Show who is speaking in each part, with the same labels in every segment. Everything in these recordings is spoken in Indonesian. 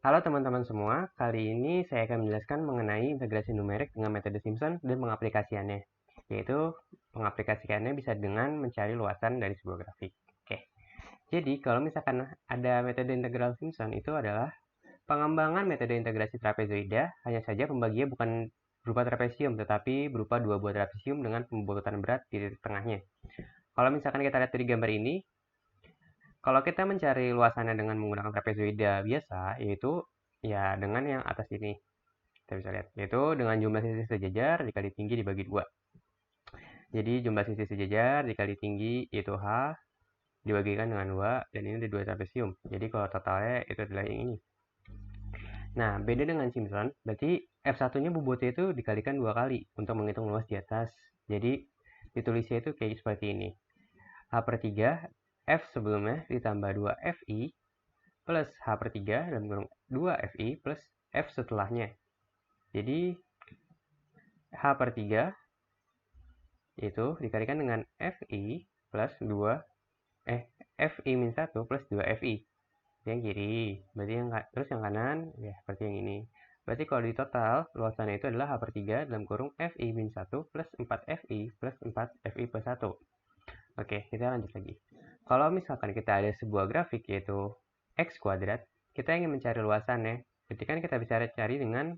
Speaker 1: Halo teman-teman semua, kali ini saya akan menjelaskan mengenai integrasi numerik dengan metode Simpson dan pengaplikasiannya, yaitu pengaplikasiannya bisa dengan mencari luasan dari sebuah grafik. Oke, jadi kalau misalkan ada metode integral Simpson itu adalah pengembangan metode integrasi trapezoida, hanya saja pembagiannya bukan berupa trapesium, tetapi berupa dua buah trapesium dengan pembulutan berat di titik tengahnya. Kalau misalkan kita lihat dari gambar ini, kalau kita mencari luasannya dengan menggunakan trapezoida biasa, yaitu ya dengan yang atas ini. Kita bisa lihat, yaitu dengan jumlah sisi sejajar dikali tinggi dibagi 2. Jadi jumlah sisi sejajar dikali tinggi yaitu H dibagikan dengan 2, dan ini ada 2 trapesium. Jadi kalau totalnya itu adalah yang ini. Nah, beda dengan Simpson, berarti F1-nya bobotnya itu dikalikan 2 kali untuk menghitung luas di atas. Jadi ditulisnya itu kayak seperti ini. H per 3, F sebelumnya ditambah 2 FI plus H per 3 dalam kurung 2 FI plus F setelahnya. Jadi H per 3 itu dikalikan dengan FI plus 2 FI min 1 plus 2 FI. Yang kiri, berarti terus yang kanan ya seperti yang ini. Berarti kalau di total luasannya itu adalah H per 3 dalam kurung FI min 1 plus 4 FI plus 4 FI plus 1. Oke, kita lanjut lagi. Kalau misalkan kita ada sebuah grafik yaitu X kuadrat, kita ingin mencari luasannya. Jadi kan kita bisa cari dengan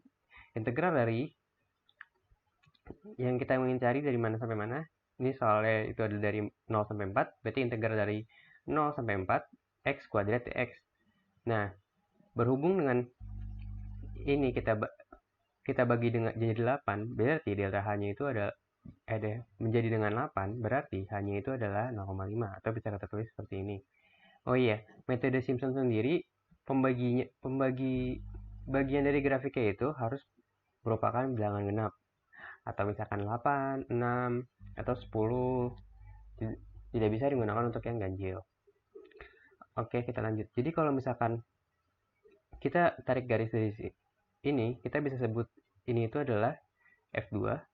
Speaker 1: integral dari yang kita ingin cari dari mana sampai mana. Ini soalnya itu adalah dari 0 sampai 4, berarti integral dari 0 sampai 4 X kuadrat X. Nah, berhubung dengan ini kita bagi dengan jadi 8, berarti delta H-nya itu ada menjadi dengan 8, berarti H-nya itu adalah 0,5 atau bisa kita tulis seperti ini. Oh iya, metode Simpson sendiri bagian dari grafiknya itu harus merupakan bilangan genap atau misalkan 8, 6, atau 10. Tidak bisa digunakan untuk yang ganjil. Oke, kita lanjut. Jadi kalau misalkan kita tarik garis dari ini, kita bisa sebut ini itu adalah F2,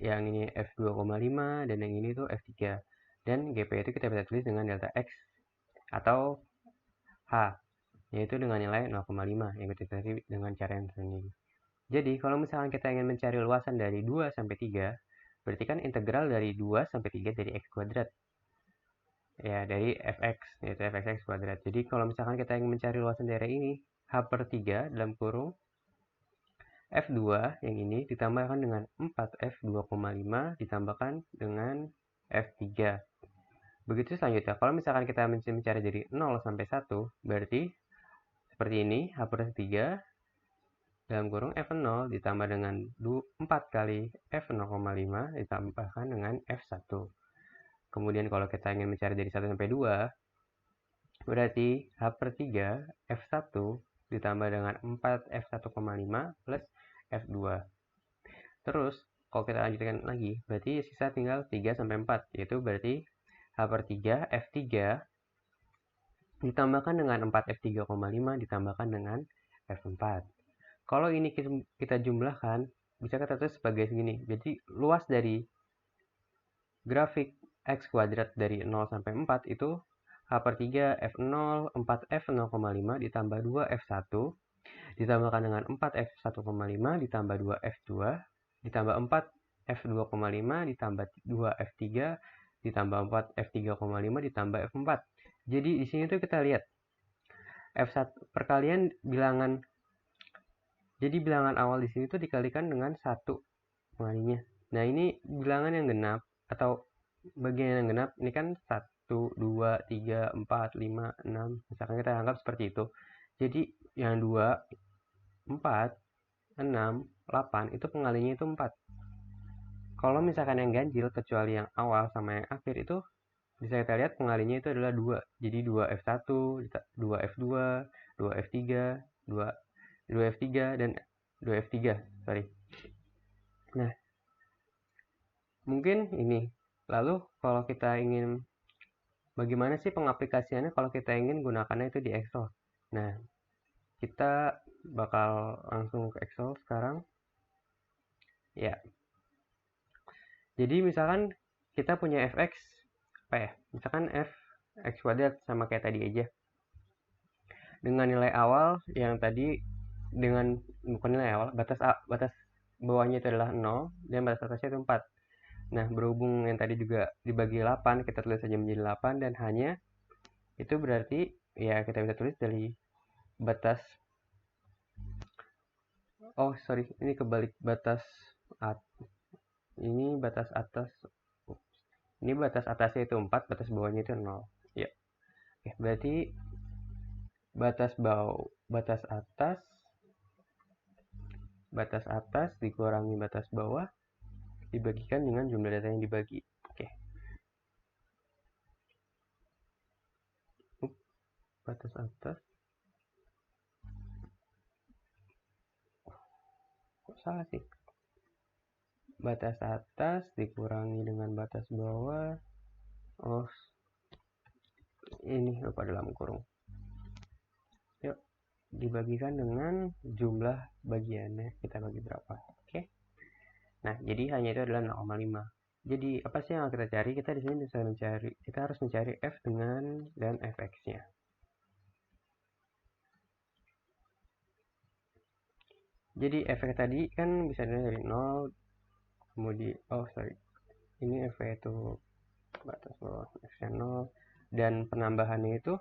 Speaker 1: yang ini F2,5, dan yang ini tuh F3. Dan GP itu kita bisa tulis dengan delta X atau H, yaitu dengan nilai 0,5 yang kita cari dengan cara yang sendiri. Jadi kalau misalkan kita ingin mencari luasan dari 2 sampai 3, berarti kan integral dari 2 sampai 3 dari X kuadrat. Ya, dari Fx, yaitu Fx kuadrat. Jadi kalau misalkan kita ingin mencari luasan daerah ini, H per 3 dalam kurung F2 yang ini ditambahkan dengan 4F2,5 ditambahkan dengan F3. Begitu selanjutnya, kalau misalkan kita mencari dari 0 sampai 1, berarti seperti ini, H per 3 dalam kurung F0 ditambah dengan 4 kali F0,5 ditambahkan dengan F1. Kemudian kalau kita ingin mencari dari 1 sampai 2, berarti H per 3 F1 ditambah dengan 4 F1,5 plus F2. Terus, kalau kita lanjutkan lagi, berarti sisa tinggal 3 sampai 4, yaitu berarti H per 3 F3 ditambahkan dengan 4 F3,5 ditambahkan dengan F4. Kalau ini kita jumlahkan, bisa kita tulis sebagai segini. Jadi, luas dari grafik X kuadrat dari 0 sampai 4 itu H per 3 F0, 4 F0,5 ditambah 2 F1 ditambahkan dengan 4 F1,5 ditambah 2 F2 ditambah 4 F2,5 ditambah 2 F3 ditambah 4 F3,5 ditambah F4. Jadi di sini tuh kita lihat F1 perkalian bilangan. Jadi bilangan awal di sini tuh dikalikan dengan 1 pengalinya. Nah, ini bilangan yang genap atau bagian yang genap ini kan 1, 2, 3, 4, 5, 6. Misalkan kita anggap seperti itu. Jadi yang 2, 4, 6, 8 itu pengalinya itu 4. Kalau misalkan yang ganjil kecuali yang awal sama yang akhir itu bisa kita lihat pengalinya itu adalah 2. Jadi 2F1, 2F2, 2F3, 2F3 dan 2F3, sorry. Nah, mungkin ini. Lalu kalau kita ingin bagaimana sih pengaplikasiannya kalau kita ingin gunakannya itu di Excel. Nah, kita bakal langsung ke Excel sekarang. Ya. Jadi misalkan kita punya Fx apa ya? Misalkan F X kuadrat sama kayak tadi aja. dengan nilai awal yang tadi bukan nilai awal, batas bawahnya itu adalah 0 dan batas atasnya itu 4. Nah, berhubung yang tadi juga dibagi 8, kita tulis saja menjadi 8 dan hanya itu berarti ya kita bisa tulis dari batas ini kebalik ini batas atas. Ini batas atasnya itu 4, batas bawahnya itu 0. Ya. Oke, berarti batas atas dikurangi batas bawah dibagikan dengan jumlah data yang dibagi. Oke. Batas atas. Kok salah sih? Batas atas dikurangi dengan batas bawah. Oh, ini lupa dalam kurung. Yuk, dibagikan dengan jumlah bagiannya. Kita bagi berapa? Oke. Nah, jadi hanya itu adalah 0,5. Jadi, apa sih yang kita cari? Kita di sini kita harus mencari f dan fx-nya. Jadi, fx tadi kan bisa dilihat dari 0, kemudian, ini f itu batas bawah f-nya 0, dan penambahannya itu,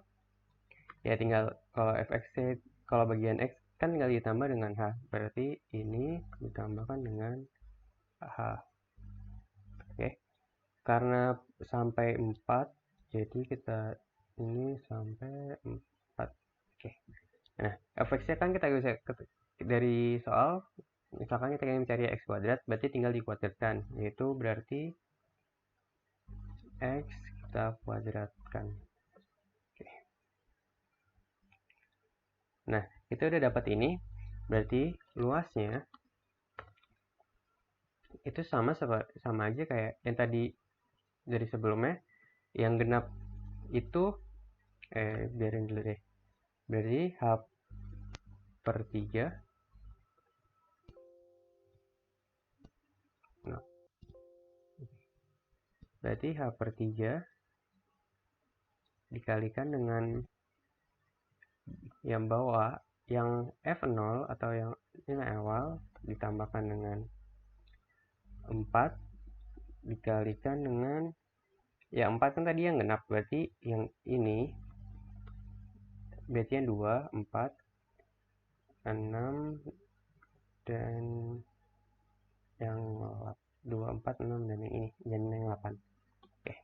Speaker 1: ya tinggal, kalau bagian x kan tinggal ditambah dengan h, berarti ini ditambahkan dengan h. Oke. Karena sampai 4, jadi kita ini sampai 4. Oke. Nah, fx-nya kan kita bisa dari soal, misalkan kita ingin mencari x kuadrat, berarti tinggal dikuadratkan, yaitu berarti x kita kuadratkan. Oke. Nah, itu udah dapat ini, berarti luasnya itu sama aja kayak yang tadi dari sebelumnya. Yang genap itu biarin dulu deh. Berarti h per 3. Nah. Berarti h per 3 dikalikan dengan yang bawah, yang f0 atau yang nilai awal ditambahkan dengan 4 dikalikan dengan, ya 4 kan tadi yang genap, berarti yang ini berarti yang 2, 4, 6, dan yang 2, 4, 6, dan yang ini, dan yang 8. Oke.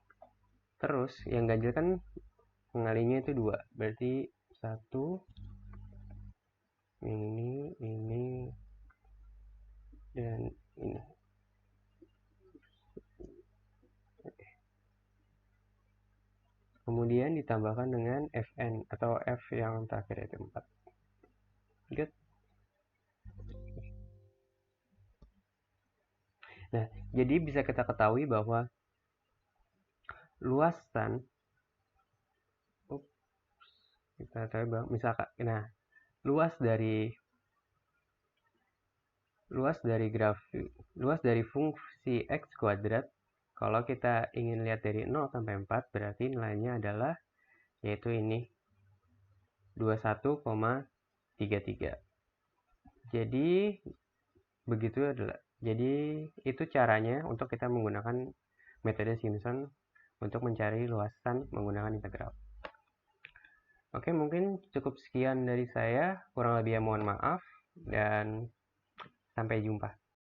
Speaker 1: Terus yang ganjil kan pengalinya itu 2, berarti 1, ini, dan ini. Kemudian ditambahkan dengan fn atau f yang terakhir itu 4. Good. Nah, jadi bisa kita ketahui bahwa luasan misalkan, luas dari fungsi x kuadrat, kalau kita ingin lihat dari 0 sampai 4, berarti nilainya adalah, yaitu ini, 21,33. Jadi, itu caranya untuk kita menggunakan metode Simpson untuk mencari luasan menggunakan integral. Oke, mungkin cukup sekian dari saya. Kurang lebihnya mohon maaf, dan sampai jumpa.